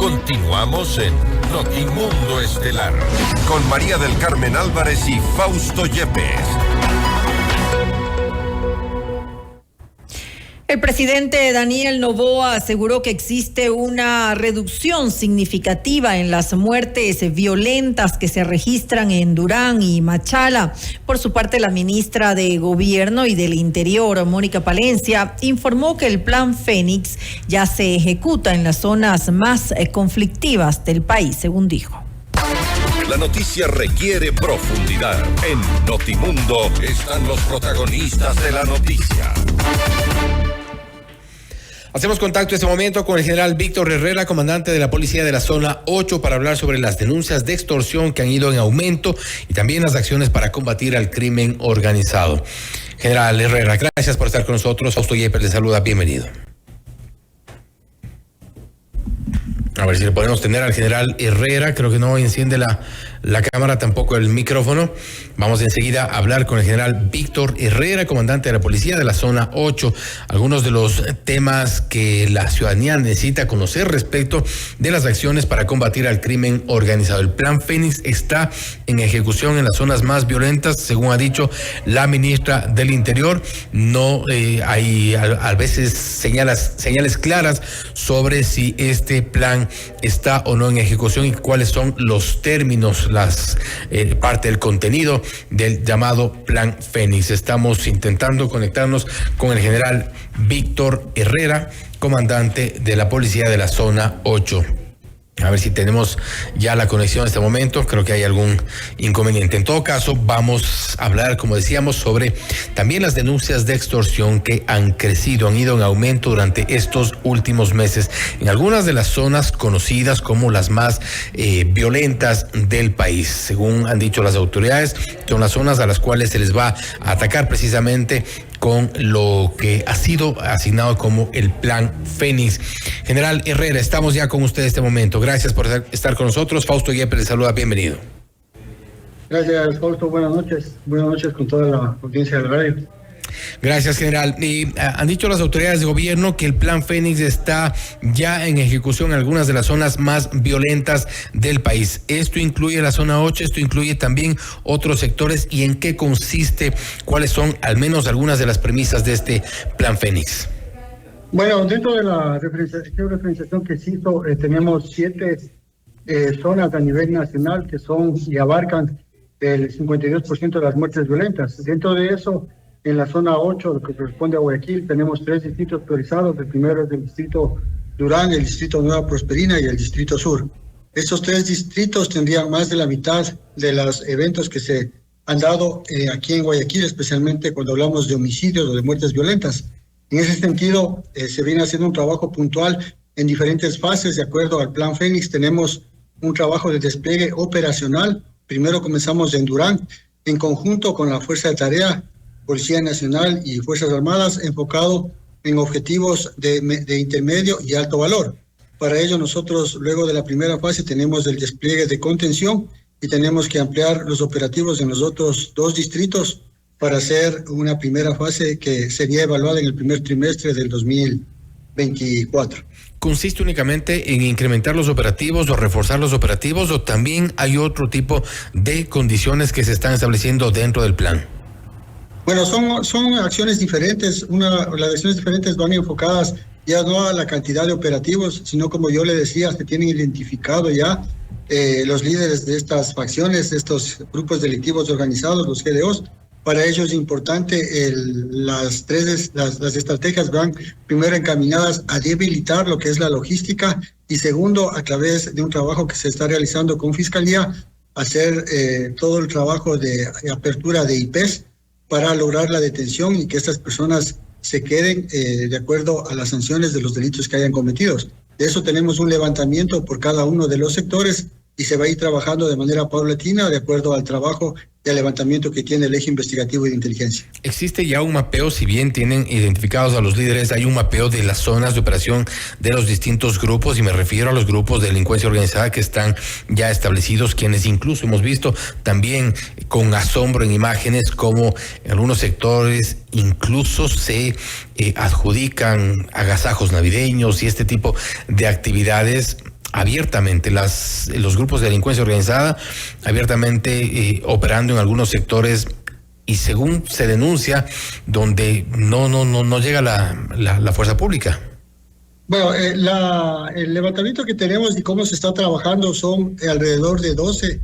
Continuamos en Notimundo Estelar con María del Carmen Álvarez y Fausto Yepes. El presidente Daniel Noboa aseguró que existe una reducción significativa en las muertes violentas que se registran en Durán y Machala. Por su parte, la ministra de Gobierno y del Interior, Mónica Palencia, informó que el Plan Fénix ya se ejecuta en las zonas más conflictivas del país, según dijo. La noticia requiere profundidad. En Notimundo están los protagonistas de la noticia. Hacemos contacto en este momento con el general Víctor Herrera, comandante de la Policía de la Zona 8, para hablar sobre las denuncias de extorsión que han ido en aumento y también las acciones para combatir al crimen organizado. General Herrera, gracias por estar con nosotros. Fausto Yepes le saluda, bienvenido. A ver si le podemos tener al general Herrera. Creo que no enciende la cámara, tampoco el micrófono. Vamos enseguida a hablar con el general Víctor Herrera, comandante de la Policía de la Zona 8. Algunos de los temas que la ciudadanía necesita conocer respecto de las acciones para combatir al crimen organizado. El Plan Fénix está en ejecución en las zonas más violentas, según ha dicho la ministra del Interior. No hay a veces señales claras sobre si este plan está o no en ejecución y cuáles son los términos, parte del contenido del llamado Plan Fénix. Estamos intentando conectarnos con el general Víctor Herrera, comandante de la Policía de la Zona 8. A ver si tenemos ya la conexión en este momento. Creo que hay algún inconveniente. En todo caso, vamos a hablar, como decíamos, sobre también las denuncias de extorsión que han crecido, han ido en aumento durante estos últimos meses en algunas de las zonas conocidas como las más violentas del país. Según han dicho las autoridades, son las zonas a las cuales se les va a atacar precisamente con lo que ha sido asignado como el Plan Fénix. General Herrera, estamos ya con usted en este momento. Gracias por estar con nosotros. Fausto Yepes le saluda, bienvenido. Gracias, Fausto. Buenas noches. Buenas noches con toda la audiencia del radio. Gracias, general. Han dicho las autoridades de gobierno que el Plan Fénix está ya en ejecución en algunas de las zonas más violentas del país. Esto incluye la Zona 8, esto incluye también otros sectores. ¿Y en qué consiste? ¿Cuáles son al menos algunas de las premisas de este Plan Fénix? Bueno, dentro de la referenciación que se hizo, tenemos 7 zonas a nivel nacional que son y abarcan el 52% de las muertes violentas. Dentro de eso, en la Zona 8, lo que corresponde a Guayaquil, tenemos 3 distritos priorizados. El primero es el distrito Durán, el distrito Nueva Prosperina y el distrito Sur. Estos 3 distritos tendrían más de la mitad de los eventos que se han dado aquí en Guayaquil, especialmente cuando hablamos de homicidios o de muertes violentas. En ese sentido, se viene haciendo un trabajo puntual en diferentes fases. De acuerdo al Plan Fénix, tenemos un trabajo de despliegue operacional. Primero comenzamos en Durán, en conjunto con la Fuerza de Tarea, Policía Nacional y Fuerzas Armadas, enfocado en objetivos de intermedio y alto valor. Para ello, nosotros, luego de la primera fase, tenemos el despliegue de contención y tenemos que ampliar los operativos en los otros 2 distritos para hacer una primera fase que sería evaluada en el primer trimestre del 2024. ¿Consiste únicamente en incrementar los operativos o reforzar los operativos, o también hay otro tipo de condiciones que se están estableciendo dentro del plan? Bueno, son acciones diferentes. Las acciones diferentes van enfocadas ya no a la cantidad de operativos, sino, como yo le decía, se tienen identificado ya los líderes de estas facciones, de estos grupos delictivos organizados, los GDOs. Para ello es importante, las estrategias van primero encaminadas a debilitar lo que es la logística y segundo, a través de un trabajo que se está realizando con Fiscalía, hacer todo el trabajo de apertura de IPs para lograr la detención y que estas personas se queden de acuerdo a las sanciones de los delitos que hayan cometido. De eso tenemos un levantamiento por cada uno de los sectores y se va a ir trabajando de manera paulatina de acuerdo al trabajo y al levantamiento que tiene el eje investigativo y de inteligencia. ¿Existe ya un mapeo, si bien tienen identificados a los líderes, hay un mapeo de las zonas de operación de los distintos grupos, y me refiero a los grupos de delincuencia organizada que están ya establecidos, quienes incluso hemos visto también con asombro en imágenes como en algunos sectores incluso se adjudican agasajos navideños y este tipo de actividades abiertamente, los grupos de delincuencia organizada abiertamente operando en algunos sectores y según se denuncia donde no llega la fuerza pública. Bueno, el levantamiento que tenemos y cómo se está trabajando son alrededor de 12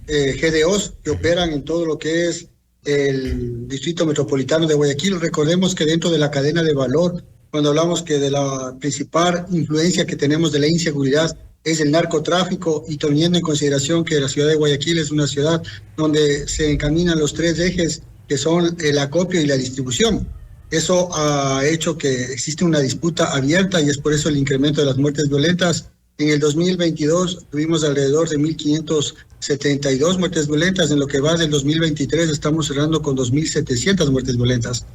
GDOs que operan en todo lo que es el Distrito Metropolitano de Guayaquil. Recordemos que dentro de la cadena de valor, cuando hablamos que de la principal influencia que tenemos de la inseguridad es el narcotráfico, y teniendo en consideración que la ciudad de Guayaquil es una ciudad donde se encaminan los 3 ejes que son el acopio y la distribución. Eso ha hecho que existe una disputa abierta y es por eso el incremento de las muertes violentas. En el 2022 tuvimos alrededor de 1.572 muertes violentas. En lo que va del 2023 estamos cerrando con 2.700 muertes violentas.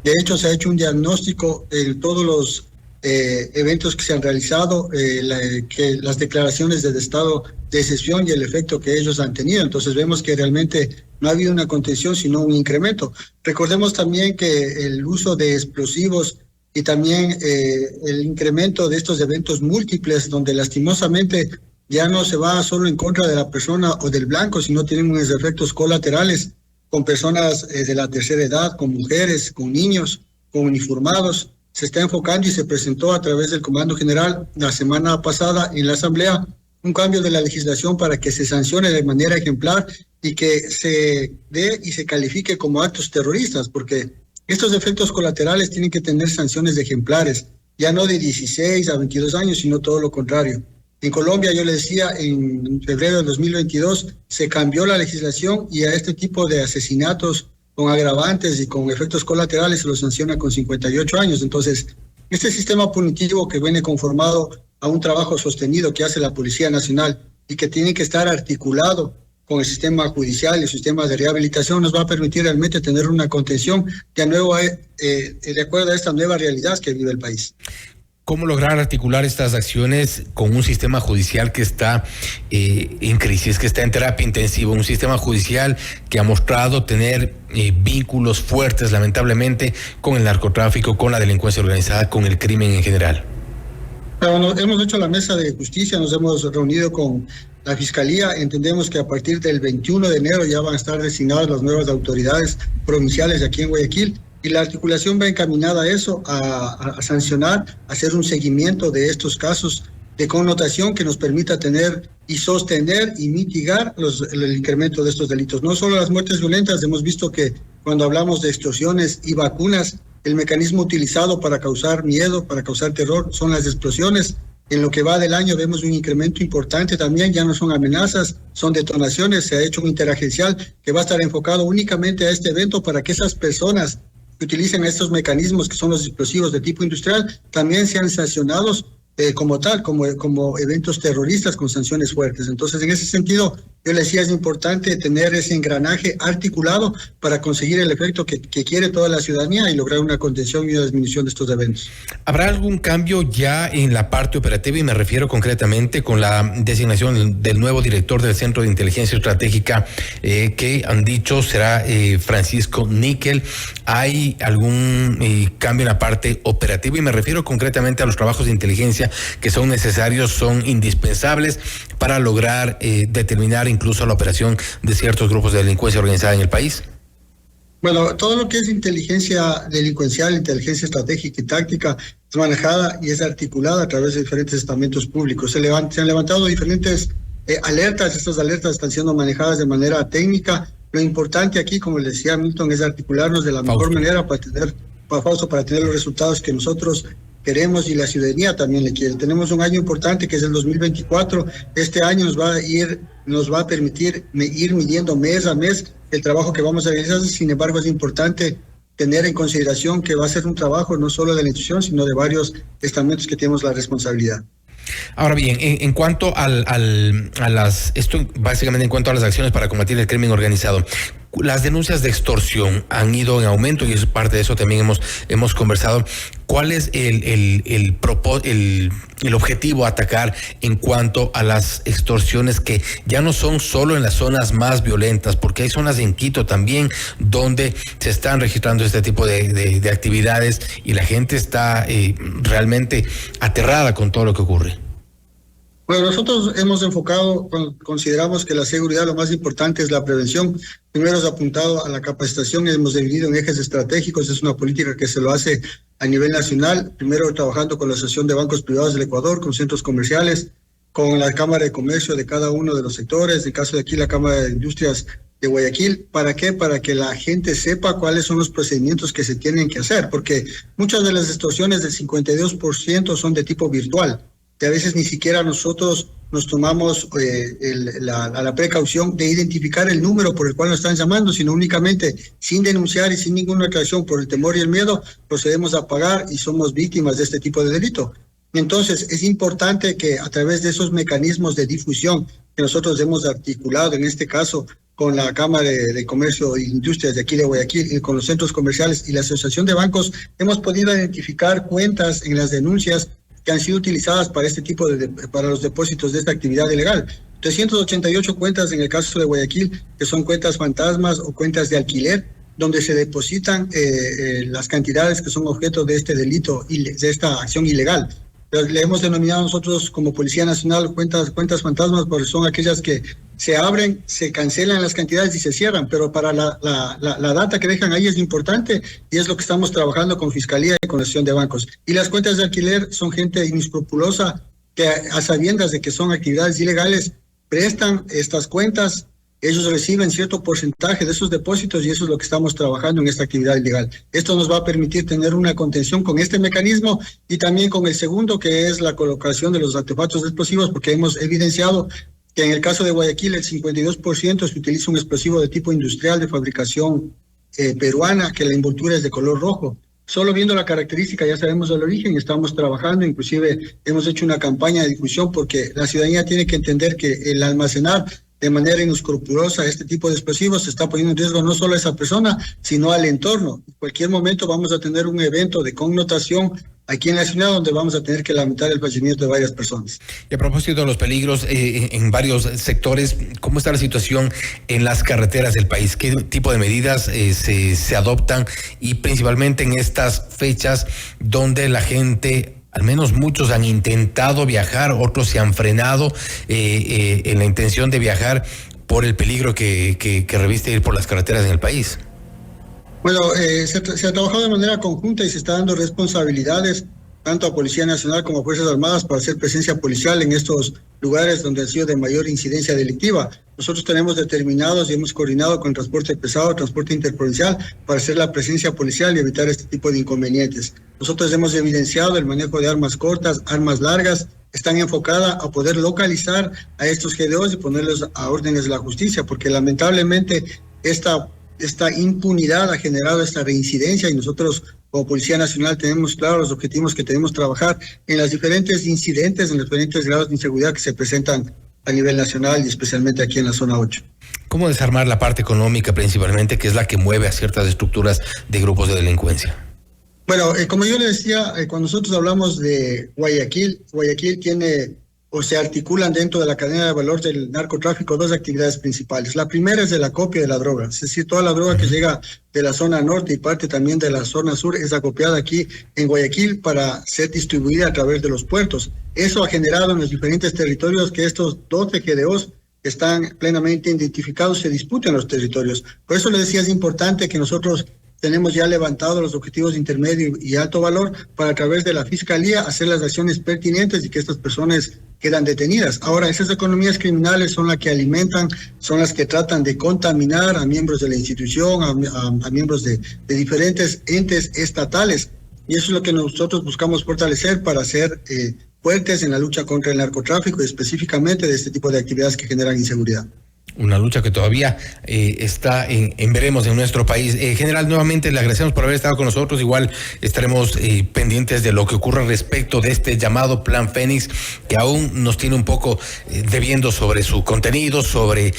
De hecho, se ha hecho un diagnóstico en todos los eventos que se han realizado, que las declaraciones del estado de excepción y el efecto que ellos han tenido. Entonces vemos que realmente no ha habido una contención, sino un incremento. Recordemos también que el uso de explosivos y también el incremento de estos eventos múltiples, donde lastimosamente ya no se va solo en contra de la persona o del blanco, sino tienen unos efectos colaterales con personas de la tercera edad, con mujeres, con niños, con uniformados. Se está enfocando y se presentó a través del Comando General la semana pasada en la Asamblea un cambio de la legislación para que se sancione de manera ejemplar y que se dé y se califique como actos terroristas, porque estos efectos colaterales tienen que tener sanciones ejemplares, ya no de 16 a 22 años, sino todo lo contrario. En Colombia, yo le decía, en febrero del 2022 se cambió la legislación y a este tipo de asesinatos con agravantes y con efectos colaterales se los sanciona con 58 años. Entonces, este sistema punitivo que viene conformado a un trabajo sostenido que hace la Policía Nacional y que tiene que estar articulado con el sistema judicial y el sistema de rehabilitación nos va a permitir realmente tener una contención de acuerdo a esta nueva realidad que vive el país. ¿Cómo lograr articular estas acciones con un sistema judicial que está en crisis, que está en terapia intensiva, un sistema judicial que ha mostrado tener vínculos fuertes, lamentablemente, con el narcotráfico, con la delincuencia organizada, con el crimen en general? Bueno, hemos hecho la mesa de justicia, nos hemos reunido con la Fiscalía, entendemos que a partir del 21 de enero ya van a estar designadas las nuevas autoridades provinciales aquí en Guayaquil. Y la articulación va encaminada a eso, a sancionar, a hacer un seguimiento de estos casos de connotación que nos permita tener y sostener y mitigar el incremento de estos delitos. No solo las muertes violentas, hemos visto que cuando hablamos de extorsiones y vacunas, el mecanismo utilizado para causar miedo, para causar terror, son las explosiones. En lo que va del año vemos un incremento importante también, ya no son amenazas, son detonaciones. Se ha hecho un interagencial que va a estar enfocado únicamente a este evento para que esas personas que utilicen estos mecanismos que son los explosivos de tipo industrial también sean sancionados como tal, como eventos terroristas con sanciones fuertes. Entonces, en ese sentido, yo le decía, es importante tener ese engranaje articulado para conseguir el efecto que quiere toda la ciudadanía y lograr una contención y una disminución de estos eventos. ¿Habrá algún cambio ya en la parte operativa? Y me refiero concretamente con la designación del nuevo director del Centro de Inteligencia Estratégica que han dicho será Francisco Níquel. ¿Hay algún cambio en la parte operativa? Y me refiero concretamente a los trabajos de inteligencia que son necesarios, son indispensables para lograr determinar incluso la operación de ciertos grupos de delincuencia organizada en el país. Bueno, todo lo que es inteligencia delincuencial, inteligencia estratégica y táctica es manejada y es articulada a través de diferentes estamentos públicos. Se han levantado diferentes alertas, estas alertas están siendo manejadas de manera técnica. Lo importante aquí, como le decía Milton, es articularnos de la mejor manera para tener los resultados que nosotros queremos y la ciudadanía también le quiere. Tenemos un año importante que es el 2024. Este año nos va a permitir ir midiendo mes a mes el trabajo que vamos a realizar. Sin embargo, es importante tener en consideración que va a ser un trabajo no solo de la institución, sino de varios estamentos que tenemos la responsabilidad. Ahora bien, en cuanto esto básicamente en cuanto a las acciones para combatir el crimen organizado, las denuncias de extorsión han ido en aumento y es parte de eso también hemos conversado. ¿Cuál es el objetivo a atacar en cuanto a las extorsiones que ya no son solo en las zonas más violentas? Porque hay zonas en Quito también donde se están registrando este tipo de actividades y la gente está realmente aterrada con todo lo que ocurre. Bueno, nosotros hemos enfocado, consideramos que la seguridad lo más importante es la prevención. Primero es apuntado a la capacitación, hemos dividido en ejes estratégicos, es una política que se lo hace a nivel nacional, primero trabajando con la Asociación de Bancos Privados del Ecuador, con centros comerciales, con la Cámara de Comercio de cada uno de los sectores, en el caso de aquí la Cámara de Industrias de Guayaquil. ¿Para qué? Para que la gente sepa cuáles son los procedimientos que se tienen que hacer, porque muchas de las extorsiones del 52% son de tipo virtual, que a veces ni siquiera nosotros nos tomamos la precaución de identificar el número por el cual nos están llamando, sino únicamente sin denunciar y sin ninguna aclaración por el temor y el miedo, procedemos a pagar y somos víctimas de este tipo de delito. Entonces, es importante que a través de esos mecanismos de difusión que nosotros hemos articulado, en este caso con la Cámara de Comercio e Industrias de aquí de Guayaquil y con los centros comerciales y la Asociación de Bancos, hemos podido identificar cuentas en las denuncias que han sido utilizadas para este tipo para los depósitos de esta actividad ilegal. 388 cuentas en el caso de Guayaquil, que son cuentas fantasmas o cuentas de alquiler, donde se depositan las cantidades que son objeto de este delito, de esta acción ilegal. Le hemos denominado nosotros como Policía Nacional cuentas fantasmas, porque son aquellas que se abren, se cancelan las cantidades y se cierran, pero para la data que dejan ahí es importante y es lo que estamos trabajando con Fiscalía y con la Asociación de Bancos. Y las cuentas de alquiler son gente inescrupulosa que a sabiendas de que son actividades ilegales prestan estas cuentas. Ellos reciben cierto porcentaje de esos depósitos y eso es lo que estamos trabajando en esta actividad ilegal. Esto nos va a permitir tener una contención con este mecanismo y también con el segundo, que es la colocación de los artefactos explosivos, porque hemos evidenciado que en el caso de Guayaquil el 52% se utiliza un explosivo de tipo industrial de fabricación peruana, que la envoltura es de color rojo. Solo viendo la característica ya sabemos el origen y estamos trabajando, inclusive hemos hecho una campaña de difusión porque la ciudadanía tiene que entender que el almacenar de manera inescrupulosa este tipo de explosivos se está poniendo en riesgo no solo a esa persona, sino al entorno. En cualquier momento vamos a tener un evento de connotación aquí en la ciudad donde vamos a tener que lamentar el fallecimiento de varias personas. Y a propósito de los peligros en varios sectores, ¿cómo está la situación en las carreteras del país? ¿Qué tipo de medidas se adoptan? Y principalmente en estas fechas donde la gente, al menos muchos han intentado viajar, otros se han frenado en la intención de viajar por el peligro que reviste ir por las carreteras en el país. Bueno, se ha trabajado de manera conjunta y se está dando responsabilidades tanto a Policía Nacional como a Fuerzas Armadas para hacer presencia policial en estos lugares donde han sido de mayor incidencia delictiva. Nosotros tenemos determinados y hemos coordinado con transporte pesado, transporte interprovincial, para hacer la presencia policial y evitar este tipo de inconvenientes. Nosotros hemos evidenciado el manejo de armas cortas, armas largas, están enfocadas a poder localizar a estos GDOs y ponerlos a órdenes de la justicia, porque lamentablemente esta impunidad ha generado esta reincidencia y nosotros como Policía Nacional tenemos claros los objetivos que tenemos trabajar en los diferentes incidentes, en los diferentes grados de inseguridad que se presentan a nivel nacional y especialmente aquí en la zona 8. ¿Cómo desarmar la parte económica principalmente, que es la que mueve a ciertas estructuras de grupos de delincuencia? Bueno, como yo le decía, cuando nosotros hablamos de Guayaquil tiene o se articulan dentro de la cadena de valor del narcotráfico dos actividades principales. La primera es el acopio de la droga, es decir, toda la droga que llega de la zona norte y parte también de la zona sur es acopiada aquí en Guayaquil para ser distribuida a través de los puertos. Eso ha generado en los diferentes territorios que estos 12 GDOs están plenamente identificados, se disputan los territorios. Por eso le decía, es importante que nosotros tenemos ya levantado los objetivos de intermedio y alto valor para a través de la Fiscalía hacer las acciones pertinentes y que estas personas quedan detenidas. Ahora, esas economías criminales son las que alimentan, son las que tratan de contaminar a miembros de la institución, a miembros de diferentes entes estatales. Y eso es lo que nosotros buscamos fortalecer para ser fuertes en la lucha contra el narcotráfico y específicamente de este tipo de actividades que generan inseguridad. Una lucha que todavía está en veremos en nuestro país. General, nuevamente le agradecemos por haber estado con nosotros. Igual estaremos pendientes de lo que ocurra respecto de este llamado Plan Fénix, que aún nos tiene un poco debiendo sobre su contenido, sobre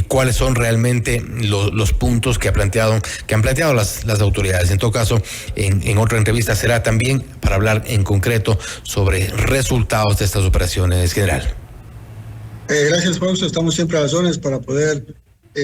cuáles son realmente los puntos que han planteado las autoridades. En todo caso, en otra entrevista será también para hablar en concreto sobre resultados de estas operaciones, general. Gracias, Fausto. Estamos siempre a las órdenes para poder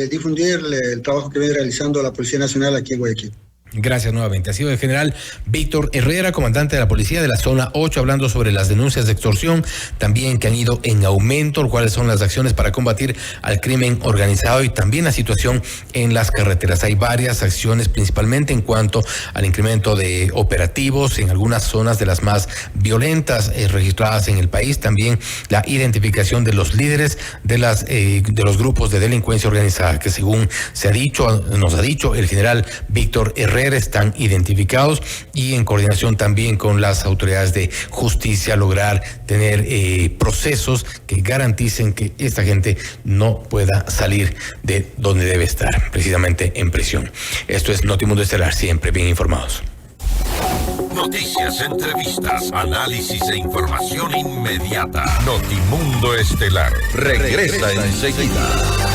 difundir el trabajo que viene realizando la Policía Nacional aquí en Guayaquil. Gracias nuevamente. Ha sido el general Víctor Herrera, comandante de la policía de la zona 8, hablando sobre las denuncias de extorsión, también que han ido en aumento, cuáles son las acciones para combatir al crimen organizado y también la situación en las carreteras. Hay varias acciones, principalmente en cuanto al incremento de operativos en algunas zonas de las más violentas registradas en el país, también la identificación de los líderes de los grupos de delincuencia organizada, que según nos ha dicho el general Víctor Herrera, están identificados y en coordinación también con las autoridades de justicia lograr tener procesos que garanticen que esta gente no pueda salir de donde debe estar, precisamente en prisión. Esto es Notimundo Estelar, siempre bien informados. Noticias, entrevistas, análisis e información inmediata. Notimundo Estelar regresa enseguida.